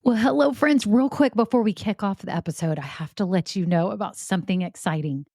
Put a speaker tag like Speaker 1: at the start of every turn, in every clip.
Speaker 1: Well, hello, friends. Real quick before we kick off the episode, I have to let you know about something exciting.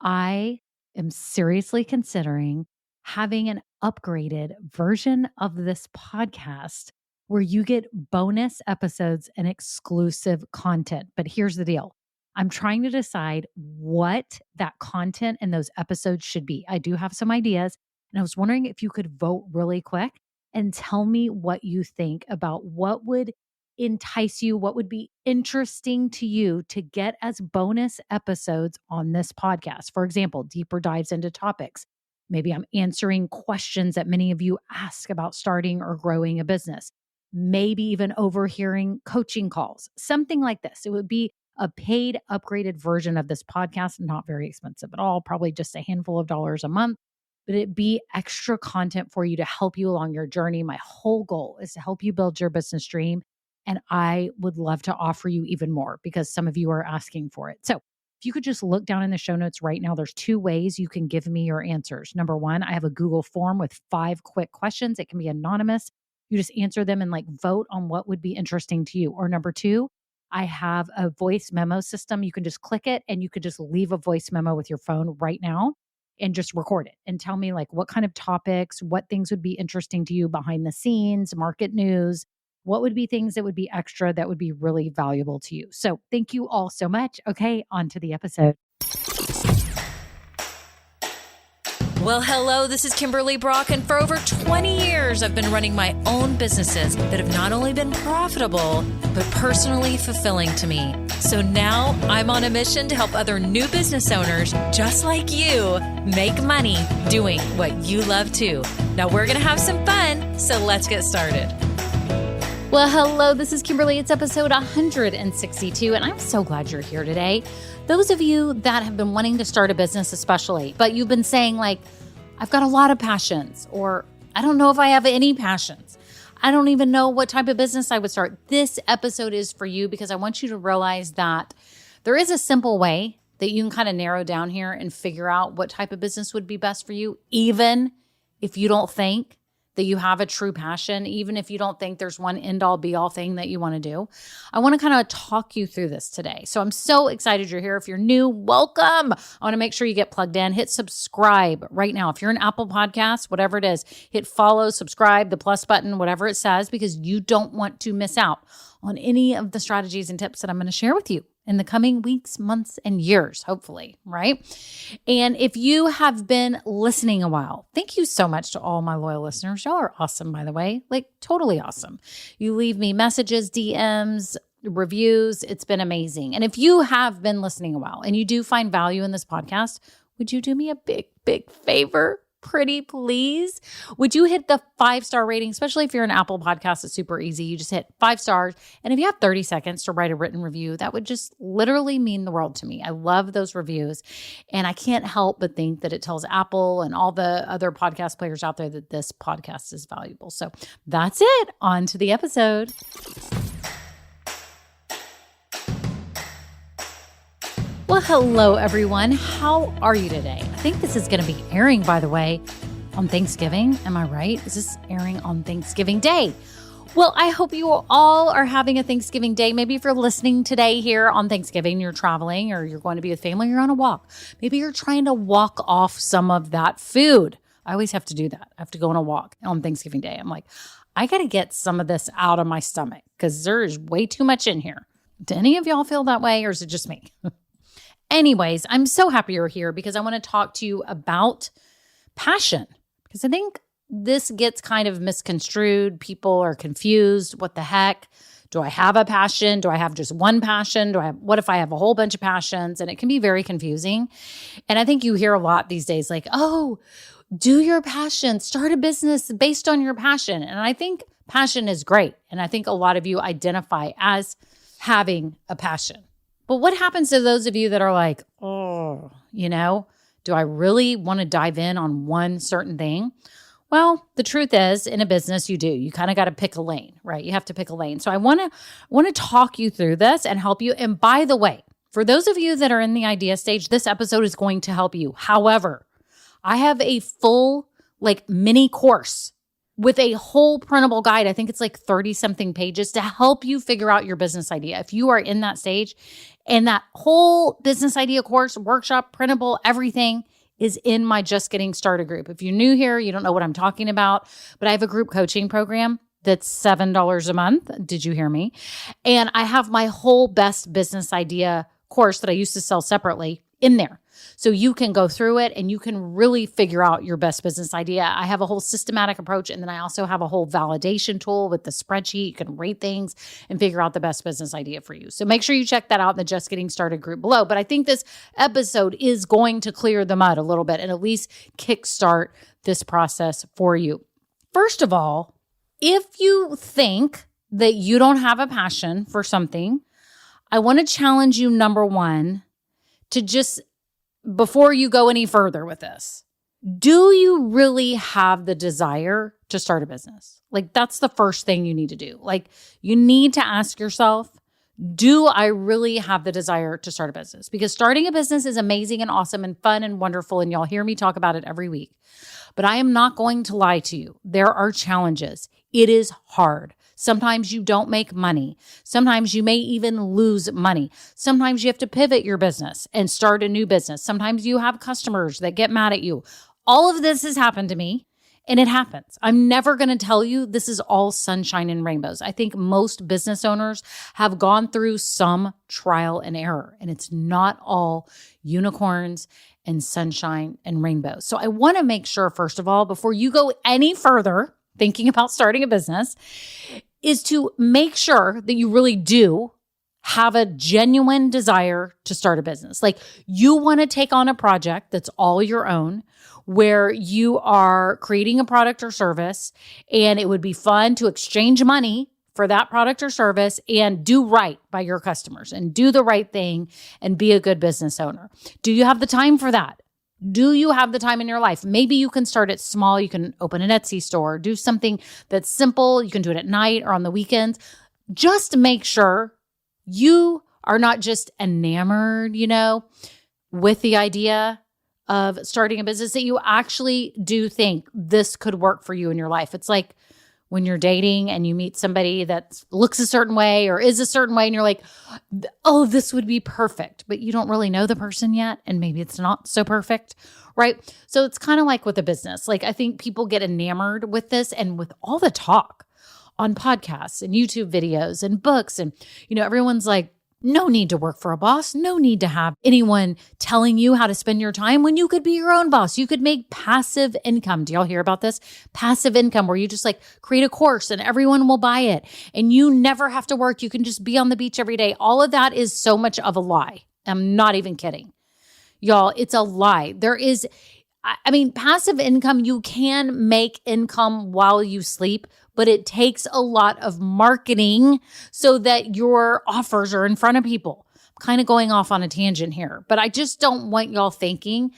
Speaker 1: I am seriously considering having an upgraded version of this podcast where you get bonus episodes and exclusive content. But here's the deal, I'm trying to decide what that content and those episodes should be. I do have some ideas, and I was wondering if you could vote really quick and tell me what you think about what would entice you, what would be interesting to you to get as bonus episodes on this podcast. For example, deeper dives into topics. Maybe I'm answering questions that many of you ask about starting or growing a business. Maybe even overhearing coaching calls, something like this. It would be a paid, upgraded version of this podcast, not very expensive at all, probably just a handful of dollars a month, but it be extra content for you to help you along your journey. My whole goal is to help you build your business dream. And I would love to offer you even more because some of you are asking for it. So if you could just look down in the show notes right now, there's two ways you can give me your answers. Number one, I have a Google form with 5 quick questions. It can be anonymous. You just answer them and vote on what would be interesting to you. Or number two, I have a voice memo system. You can just click it and you could just leave a voice memo with your phone right now and just record it and tell me what kind of topics, what things would be interesting to you behind the scenes, market news, what would be things that would be extra that would be really valuable to you. So thank you all so much. Okay, on to the episode.
Speaker 2: Well, hello, this is Kimberly Brock, and for over 20 years, I've been running my own businesses that have not only been profitable, but personally fulfilling to me. So now I'm on a mission to help other new business owners just like you make money doing what you love too. Now we're going to have some fun, so let's get started.
Speaker 1: Well, hello, this is Kimberly. It's episode 162, and I'm so glad you're here today. Those of you that have been wanting to start a business especially, but you've been saying I've got a lot of passions, or I don't know if I have any passions. I don't even know what type of business I would start. This episode is for you because I want you to realize that there is a simple way that you can kind of narrow down here and figure out what type of business would be best for you, even if you don't think that you have a true passion, even if you don't think there's one end-all be-all thing that you want to do. I want to kind of talk you through this today. So I'm so excited you're here. If you're new, welcome. I want to make sure you get plugged in. Hit subscribe right now. If you're an Apple Podcast, whatever it is, hit follow, subscribe, the plus button, whatever it says, because you don't want to miss out on any of the strategies and tips that I'm going to share with you in the coming weeks, months, and years, hopefully, right? And if you have been listening a while, thank you so much to all my loyal listeners. Y'all are awesome, by the way, totally awesome. You leave me messages, DMs, reviews. It's been amazing. And if you have been listening a while and you do find value in this podcast, would you do me a big, big favor? Pretty please. Would you hit the 5-star rating, especially if you're an Apple Podcast? It's super easy. You just hit 5 stars. And if you have 30 seconds to write a written review, that would just literally mean the world to me. I love those reviews. And I can't help but think that it tells Apple and all the other podcast players out there that this podcast is valuable. So that's it. On to the episode. Well, hello, everyone. How are you today? I think this is going to be airing, by the way, on Thanksgiving. Am I right? Is this airing on Thanksgiving Day? Well, I hope you all are having a Thanksgiving Day. Maybe if you're listening today here on Thanksgiving, you're traveling or you're going to be with family, you're on a walk. Maybe you're trying to walk off some of that food. I always have to do that. I have to go on a walk on Thanksgiving Day. I'm like, I got to get some of this out of my stomach because there is way too much in here. Do any of y'all feel that way, or is it just me? Anyways, I'm so happy you're here because I want to talk to you about passion, because I think this gets kind of misconstrued. People are confused. What the heck? Do I have a passion? Do I have just one passion? What if I have a whole bunch of passions? And it can be very confusing. And I think you hear a lot these days oh, do your passion, start a business based on your passion. And I think passion is great. And I think a lot of you identify as having a passion. But what happens to those of you that are do I really want to dive in on one certain thing? Well, the truth is, in a business, you do. You kind of got to pick a lane, right? You have to pick a lane. So I want to talk you through this and help you. And by the way, for those of you that are in the idea stage, this episode is going to help you. However, I have a full mini course with a whole printable guide. I think it's like 30 something pages to help you figure out your business idea. If you are in that stage, and that whole business idea course, workshop, printable, everything is in my Just Getting Started group. If you're new here, you don't know what I'm talking about, but I have a group coaching program that's $7 a month. Did you hear me? And I have my whole best business idea course that I used to sell separately in there. So you can go through it and you can really figure out your best business idea. I have a whole systematic approach, and then I also have a whole validation tool with the spreadsheet. You can rate things and figure out the best business idea for you. So make sure you check that out in the Just Getting Started group below. But I think this episode is going to clear the mud a little bit and at least kickstart this process for you. First of all, if you think that you don't have a passion for something, I want to challenge you, number one, to just, before you go any further with this, do you really have the desire to start a business? Like, that's the first thing you need to do. Like, you need to ask yourself, do I really have the desire to start a business? Because starting a business is amazing and awesome and fun and wonderful, and y'all hear me talk about it every week. But I am not going to lie to you. There are challenges. It is hard. Sometimes you don't make money. Sometimes you may even lose money. Sometimes you have to pivot your business and start a new business. Sometimes you have customers that get mad at you. All of this has happened to me, and it happens. I'm never going to tell you this is all sunshine and rainbows. I think most business owners have gone through some trial and error, and it's not all unicorns and sunshine and rainbows. So I want to make sure, first of all, before you go any further thinking about starting a business, is to make sure that you really do have a genuine desire to start a business. Like, you want to take on a project that's all your own, where you are creating a product or service, and it would be fun to exchange money for that product or service and do right by your customers and do the right thing and be a good business owner. Do you have the time for that? Do you have the time in your life? Maybe you can start it small. You can open an Etsy store, do something that's simple. You can do it at night or on the weekends. Just make sure you are not just enamored, with the idea of starting a business, that you actually do think this could work for you in your life. It's like when you're dating and you meet somebody that looks a certain way or is a certain way, and you're like, oh, this would be perfect, but you don't really know the person yet, and maybe it's not so perfect, right? So it's kind of like with a business. Like, I think people get enamored with this, and with all the talk on podcasts and YouTube videos and books, and everyone's like, no need to work for a boss. No need to have anyone telling you how to spend your time when you could be your own boss. You could make passive income. Do y'all hear about this? Passive income, where you just like create a course and everyone will buy it and you never have to work. You can just be on the beach every day. All of that is so much of a lie. I'm not even kidding. Y'all, it's a lie. Passive income, you can make income while you sleep, but it takes a lot of marketing so that your offers are in front of people. I'm kind of going off on a tangent here, but I just don't want y'all thinking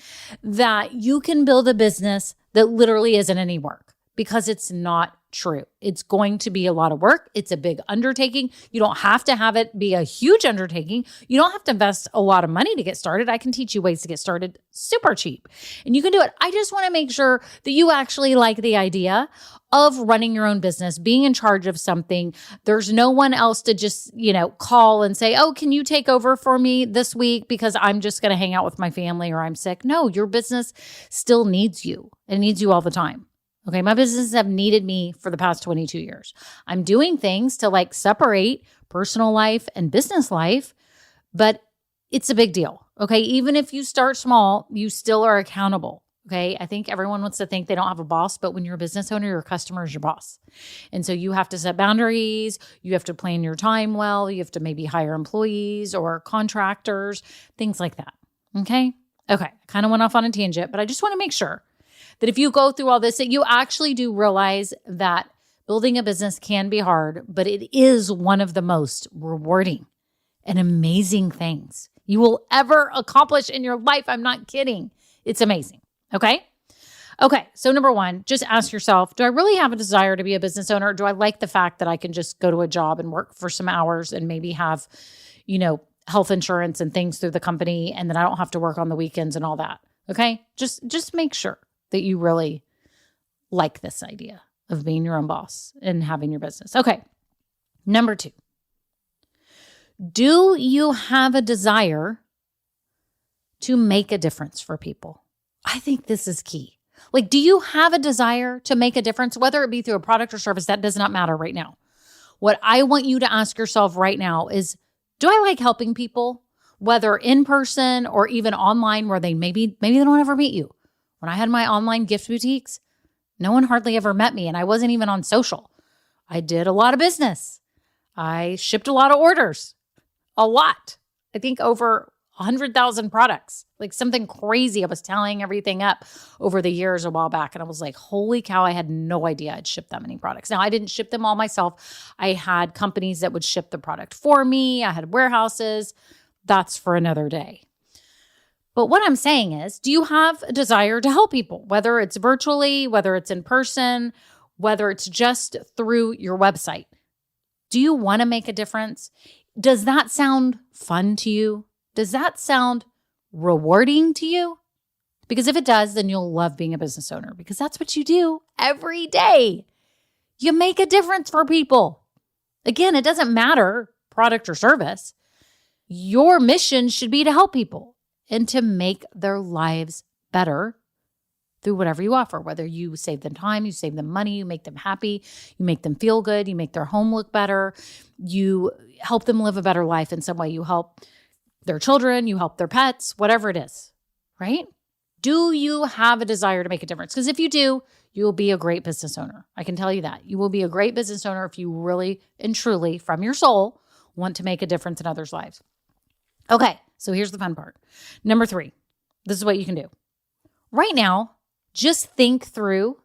Speaker 1: that you can build a business that literally isn't any work, because it's not true. It's going to be a lot of work. It's a big undertaking. You don't have to have it be a huge undertaking. You don't have to invest a lot of money to get started. I can teach you ways to get started super cheap, and you can do it. I just want to make sure that you actually like the idea of running your own business, being in charge of something. There's no one else to just, call and say, oh, can you take over for me this week because I'm just going to hang out with my family or I'm sick. No, your business still needs you. It needs you all the time. Okay, my businesses have needed me for the past 22 years. I'm doing things to separate personal life and business life, but it's a big deal. Okay, even if you start small, you still are accountable. Okay, I think everyone wants to think they don't have a boss, but when you're a business owner, your customer is your boss. And so you have to set boundaries. You have to plan your time well. You have to maybe hire employees or contractors, things like that. Okay, I kind of went off on a tangent, but I just want to make sure that if you go through all this, that you actually do realize that building a business can be hard, but it is one of the most rewarding and amazing things you will ever accomplish in your life. I'm not kidding. It's amazing. Okay. So number one, just ask yourself, do I really have a desire to be a business owner? Or do I like the fact that I can just go to a job and work for some hours and maybe have, health insurance and things through the company, and then I don't have to work on the weekends and all that? Okay. Just make sure that you really like this idea. of being your own boss and having your business. Okay. Number 2, do you have a desire to make a difference for people? I think this is key. Like, do you have a desire to make a difference, whether it be through a product or service? That does not matter right now. What I want you to ask yourself right now is, do I like helping people, whether in person or even online, where they maybe they don't ever meet you? When I had my online gift boutiques, no one hardly ever met me, and I wasn't even on social. I did a lot of business. I shipped a lot of orders, a lot. I think over 100,000 products, like something crazy. I was tallying everything up over the years a while back. And I was like, holy cow, I had no idea I'd shipped that many products. Now, I didn't ship them all myself. I had companies that would ship the product for me. I had warehouses. That's for another day. But what I'm saying is, do you have a desire to help people, whether it's virtually, whether it's in person, whether it's just through your website? Do you want to make a difference? Does that sound fun to you? Does that sound rewarding to you? Because if it does, then you'll love being a business owner, because that's what you do every day. You make a difference for people. Again, it doesn't matter product or service. Your mission should be to help people and to make their lives better through whatever you offer, whether you save them time, you save them money, you make them happy, you make them feel good, you make their home look better, you help them live a better life in some way, you help their children, you help their pets, whatever it is, right? Do you have a desire to make a difference? Because if you do, you will be a great business owner. I can tell you that. You will be a great business owner if you really and truly, from your soul, want to make a difference in others' lives. Okay, so here's the fun part. Number 3, this is what you can do. Right now, just think through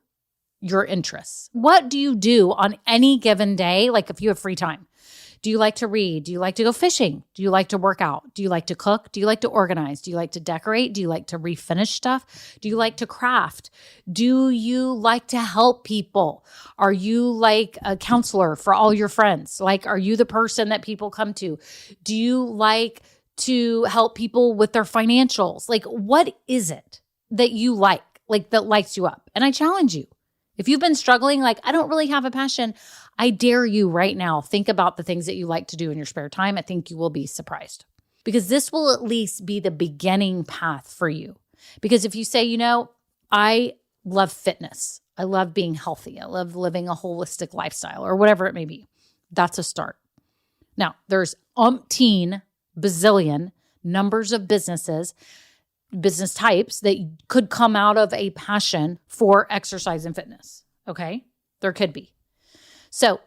Speaker 1: your interests. What do you do on any given day, like if you have free time? Do you like to read? Do you like to go fishing? Do you like to work out? Do you like to cook? Do you like to organize? Do you like to decorate? Do you like to refinish stuff? Do you like to craft? Do you like to help people? Are you like a counselor for all your friends? Like, are you the person that people come to? Do you like to help people with their financials? Like, what is it that you like that lights you up? And I challenge you. If you've been struggling, like, I don't really have a passion, I dare you right now, think about the things that you like to do in your spare time. I think you will be surprised, because this will at least be the beginning path for you. Because if you say, I love fitness, I love being healthy, I love living a holistic lifestyle, or whatever it may be, that's a start. Now, there's umpteen bazillion numbers of business types that could come out of a passion for exercise and fitness. Okay? There could be. So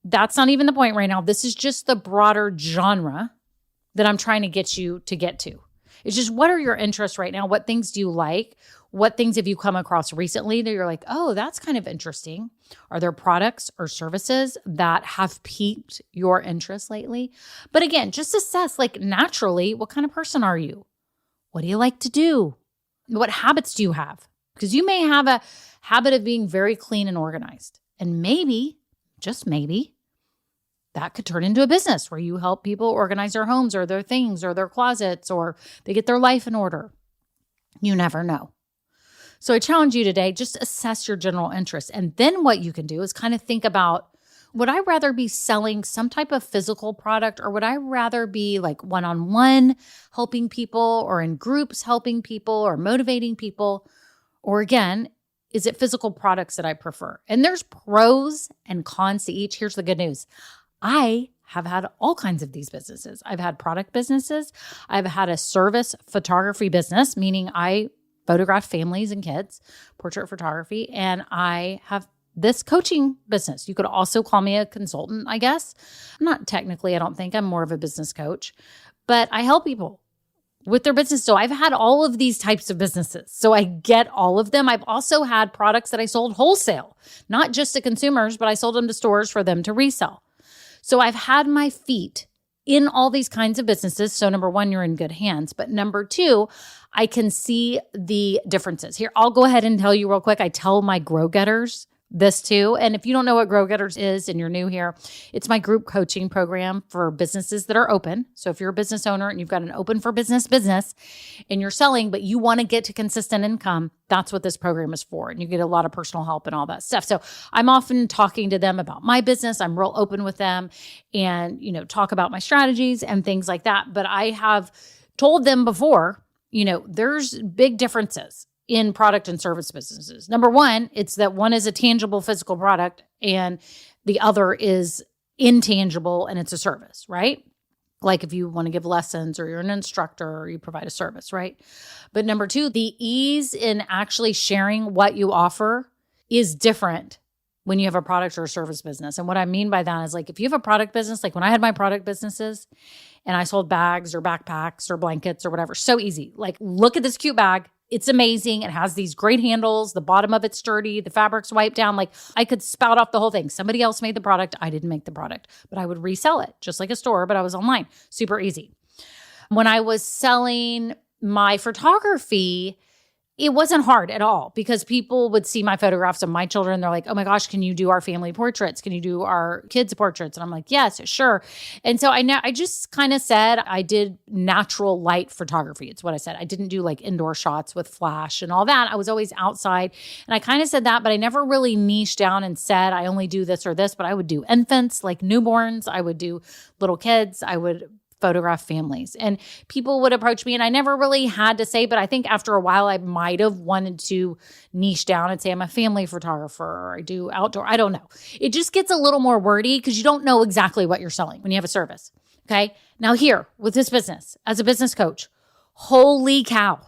Speaker 1: that's not even the point right now. This is just the broader genre that I'm trying to get you to get to. It's just, what are your interests right now? What things do you like? What things have you come across recently that you're like, oh, that's kind of interesting? Are there products or services that have piqued your interest lately? But again, just assess, like, naturally, what kind of person are you? What do you like to do? What habits do you have? Because you may have a habit of being very clean and organized. And maybe, just maybe, that could turn into a business where you help people organize their homes or their things or their closets, or they get their life in order. You never know. So I challenge you today, just assess your general interests. And then what you can do is kind of think about, would I rather be selling some type of physical product, or would I rather be like one-on-one helping people, or in groups helping people, or motivating people? Or again, is it physical products that I prefer? And there's pros and cons to each. Here's the good news. I have had all kinds of these businesses. I've had product businesses. I've had a service photography business, meaning I photograph families and kids, portrait photography, and I have this coaching business. You could also call me a consultant, I guess. I'm not technically, I don't think I'm more of a business coach, but I help people with their business. So I've had all of these types of businesses. So I get all of them. I've also had products that I sold wholesale, not just to consumers, but I sold them to stores for them to resell. So I've had my feet in all these kinds of businesses. So number one, you're in good hands. But number two, I can see the differences. Here, I'll go ahead and tell you real quick. I tell my grow-getters this too. And if you don't know what Grow Getters is and you're new here, it's my group coaching program for businesses that are open. So if you're a business owner and you've got an open for business and you're selling, but you want to get to consistent income, that's what this program is for. And you get a lot of personal help and all that stuff. So I'm often talking to them about my business. I'm real open with them and, talk about my strategies and things like that. But I have told them before, there's big differences in product and service businesses. Number one, it's that one is a tangible physical product and the other is intangible and it's a service, right? Like if you want to give lessons or you're an instructor or you provide a service, right? But number two, the ease in actually sharing what you offer is different when you have a product or a service business. And what I mean by that is like if you have a product business, like when I had my product businesses and I sold bags or backpacks or blankets or whatever, so easy. Like look at this cute bag. It's amazing. It has these great handles. The bottom of it's sturdy. The fabric's wiped down. Like I could spout off the whole thing. Somebody else made the product. I didn't make the product, but I would resell it just like a store, but I was online. Super easy. When I was selling my photography, it wasn't hard at all because people would see my photographs of my children. They're like, oh my gosh, can you do our family portraits? Can you do our kids' portraits? And I'm like, yes, sure. And so I just kind of said I did natural light photography. It's what I said. I didn't do like indoor shots with flash and all that. I was always outside. And I kind of said that, but I never really niched down and said I only do this or this, but I would do infants, like newborns. I would do little kids. I would photograph families and people would approach me and I never really had to say, but I think after a while I might have wanted to niche down and say I'm a family photographer or I do outdoor. I don't know. It just gets a little more wordy because you don't know exactly what you're selling when you have a service. Okay. Now here with this business as a business coach, holy cow,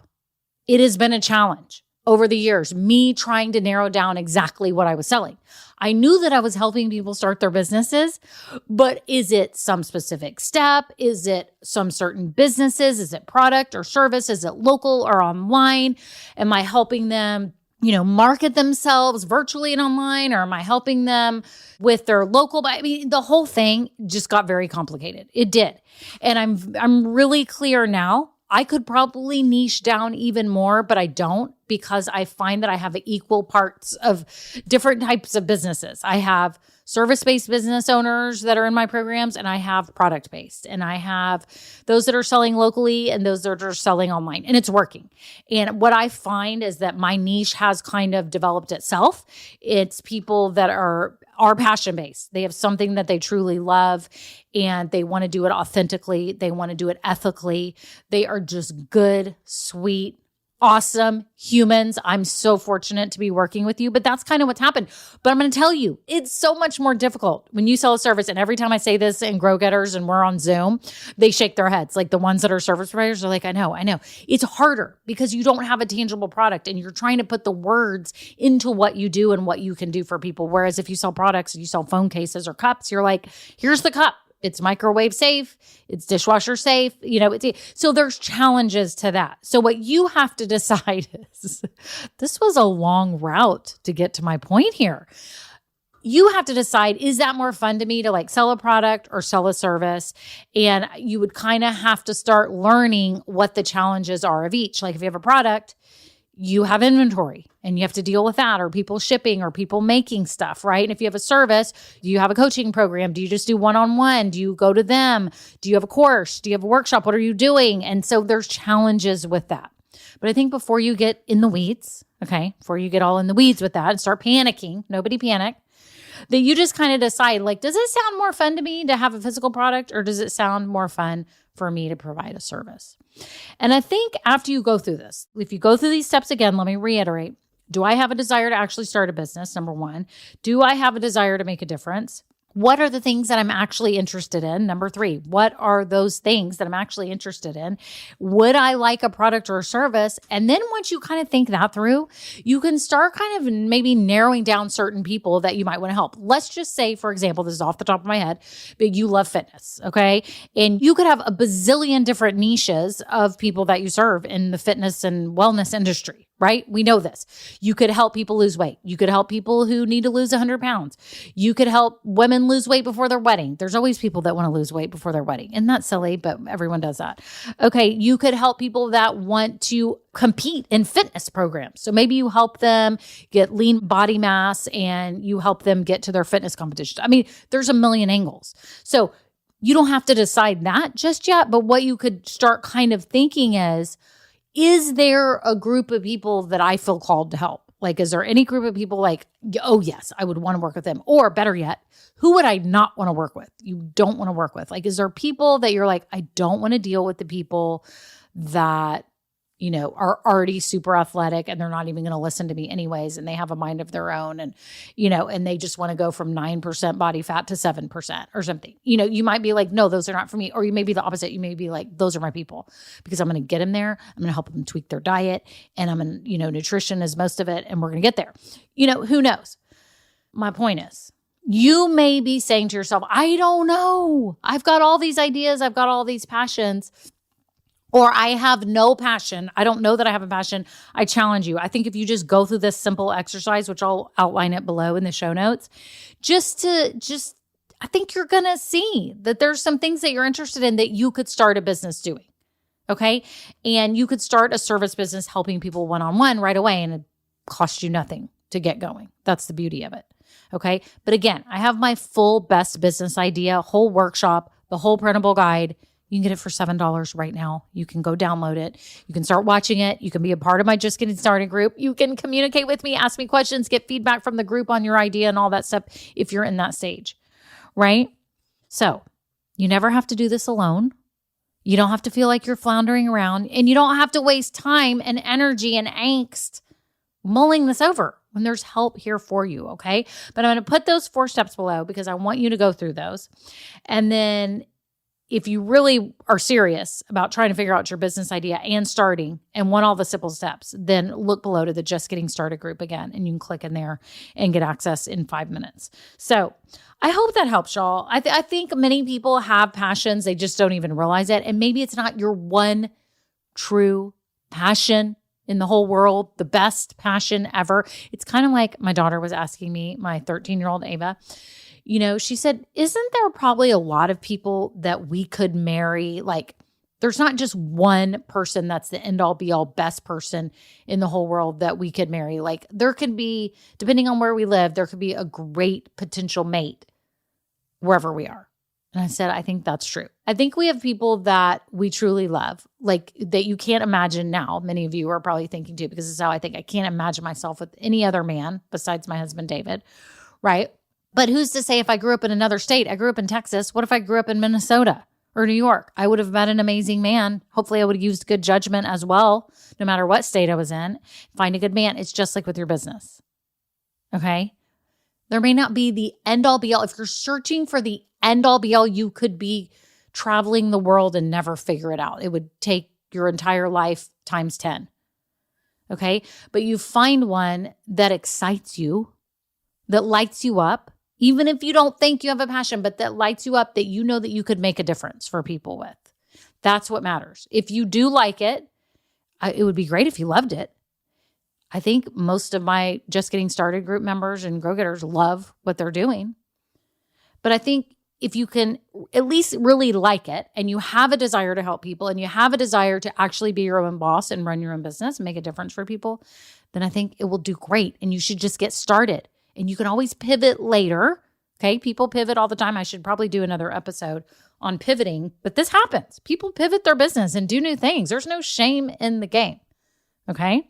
Speaker 1: it has been a challenge over the years, me trying to narrow down exactly what I was selling. I knew that I was helping people start their businesses, but is it some specific step? Is it some certain businesses? Is it product or service? Is it local or online? Am I helping them, market themselves virtually and online? Or am I helping them with their local? I mean, the whole thing just got very complicated. It did. And I'm really clear now. I could probably niche down even more, but I don't because I find that I have equal parts of different types of businesses. I have service-based business owners that are in my programs, and I have product-based, and I have those that are selling locally and those that are selling online, and it's working. And what I find is that my niche has kind of developed itself. It's people that are passion-based. They have something that they truly love and they want to do it authentically. They want to do it ethically. They are just good, sweet, awesome humans. I'm so fortunate to be working with you, but that's kind of what's happened. But I'm going to tell you, it's so much more difficult when you sell a service. And every time I say this in Grow Getters and we're on Zoom, they shake their heads. Like the ones that are service providers are like, I know. It's harder because you don't have a tangible product and you're trying to put the words into what you do and what you can do for people. Whereas if you sell products and you sell phone cases or cups, you're like, here's the cup. It's microwave safe. It's dishwasher safe. So there's challenges to that. So what you have to decide is, this was a long route to get to my point here. You have to decide, is that more fun to me to like sell a product or sell a service? And you would kind of have to start learning what the challenges are of each. Like if you have a product, you have inventory and you have to deal with that, or people shipping or people making stuff, right? And if you have a service, do you have a coaching program? Do you just do one-on-one? Do you go to them? Do you have a course? Do you have a workshop? What are you doing? And so there's challenges with that. But I think before you get in the weeds, okay, before you get all in the weeds with that and start panicking, nobody panic, that you just kind of decide, like, does it sound more fun to me to have a physical product, or does it sound more fun for me to provide a service? And I think after you go through this, if you go through these steps again, let me reiterate, do I have a desire to actually start a business? Number one, do I have a desire to make a difference? What are the things that I'm actually interested in? Number three, what are those things that I'm actually interested in? Would I like a product or a service? And then once you kind of think that through, you can start kind of maybe narrowing down certain people that you might want to help. Let's just say, for example, this is off the top of my head, but you love fitness, okay? And you could have a bazillion different niches of people that you serve in the fitness and wellness industry, right? We know this. You could help people lose weight. You could help people who need to lose 100 pounds. You could help women lose weight before their wedding. There's always people that want to lose weight before their wedding. And that's silly, but everyone does that. Okay. You could help people that want to compete in fitness programs. So maybe you help them get lean body mass and you help them get to their fitness competitions. I mean, there's a million angles. So you don't have to decide that just yet. But what you could start kind of thinking is there a group of people that I feel called to help? Like, is there any group of people like, oh, yes, I would want to work with them? Or better yet, who would I not want to work with? You don't want to work with. Like, is there people that you're like, I don't want to deal with the people that, you know, are already super athletic and they're not even going to listen to me anyways. And they have a mind of their own and, you know, and they just want to go from 9% body fat to 7% or something. You know, you might be like, no, those are not for me. Or you may be the opposite. You may be like, those are my people because I'm going to get them there. I'm going to help them tweak their diet and I'm going to, you know, nutrition is most of it. And we're going to get there. You know, who knows? My point is, you may be saying to yourself, I don't know. I've got all these ideas. I've got all these passions. Or I have no passion. I don't know that I have a passion. I challenge you. I think if you just go through this simple exercise, which I'll outline it below in the show notes, I think you're going to see that there's some things that you're interested in that you could start a business doing. Okay. And you could start a service business helping people one-on-one right away and it costs you nothing to get going. That's the beauty of it. Okay. But again, I have my full best business idea, whole workshop, the whole printable guide. You can get it for $7 right now. You can go download it. You can start watching it. You can be a part of my Just Getting Started group. You can communicate with me, ask me questions, get feedback from the group on your idea and all that stuff if you're in that stage, right? So you never have to do this alone. You don't have to feel like you're floundering around and you don't have to waste time and energy and angst mulling this over when there's help here for you, okay? But I'm going to put those 4 steps below because I want you to go through those. And then if you really are serious about trying to figure out your business idea and starting and want all the simple steps, then look below to the Just Getting Started group again, and you can click in there and get access in 5 minutes. So I hope that helps y'all. I think many people have passions. They just don't even realize it. And maybe it's not your one true passion in the whole world, the best passion ever. It's kind of like my daughter was asking me, my 13-year-old Ava, you know, she said, isn't there probably a lot of people that we could marry? Like, there's not just one person that's the end all be all best person in the whole world that we could marry. Like, there could be, depending on where we live, there could be a great potential mate wherever we are. And I said, I think that's true. I think we have people that we truly love, like that you can't imagine now. Many of you are probably thinking too, because this is how I think. I can't imagine myself with any other man besides my husband, David, right? But who's to say if I grew up in another state? I grew up in Texas. What if I grew up in Minnesota or New York? I would have met an amazing man. Hopefully I would have used good judgment as well, no matter what state I was in. Find a good man. It's just like with your business. Okay? There may not be the end all be all. If you're searching for the end all be all, you could be traveling the world and never figure it out. It would take your entire life times 10. Okay? But you find one that excites you, that lights you up, even if you don't think you have a passion, but that lights you up, that you know that you could make a difference for people with. That's what matters. If you do like it, it would be great if you loved it. I think most of my Just Getting Started group members and Grow-Getters love what they're doing. But I think if you can at least really like it and you have a desire to help people and you have a desire to actually be your own boss and run your own business and make a difference for people, then I think it will do great and you should just get started. And you can always pivot later. Okay. People pivot all the time. I should probably do another episode on pivoting, but this happens. People pivot their business and do new things. There's no shame in the game. Okay.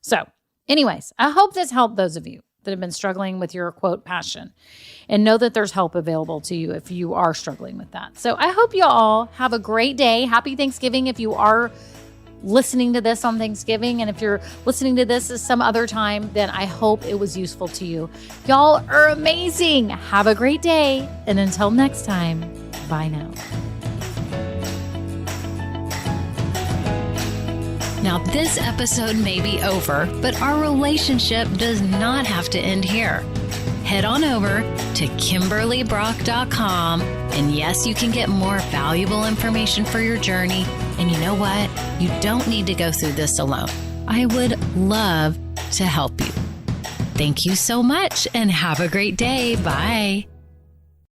Speaker 1: So anyways, I hope this helped those of you that have been struggling with your quote passion and know that there's help available to you if you are struggling with that. So I hope you all have a great day. Happy Thanksgiving if you are listening to this on Thanksgiving. And if you're listening to this at some other time, then I hope it was useful to you. Y'all are amazing. Have a great day. And until next time, bye now.
Speaker 2: Now, this episode may be over, but our relationship does not have to end here. Head on over to KimberlyBrock.com. And yes, you can get more valuable information for your journey. And you know what? You don't need to go through this alone. I would love to help you. Thank you so much and have a great day. Bye.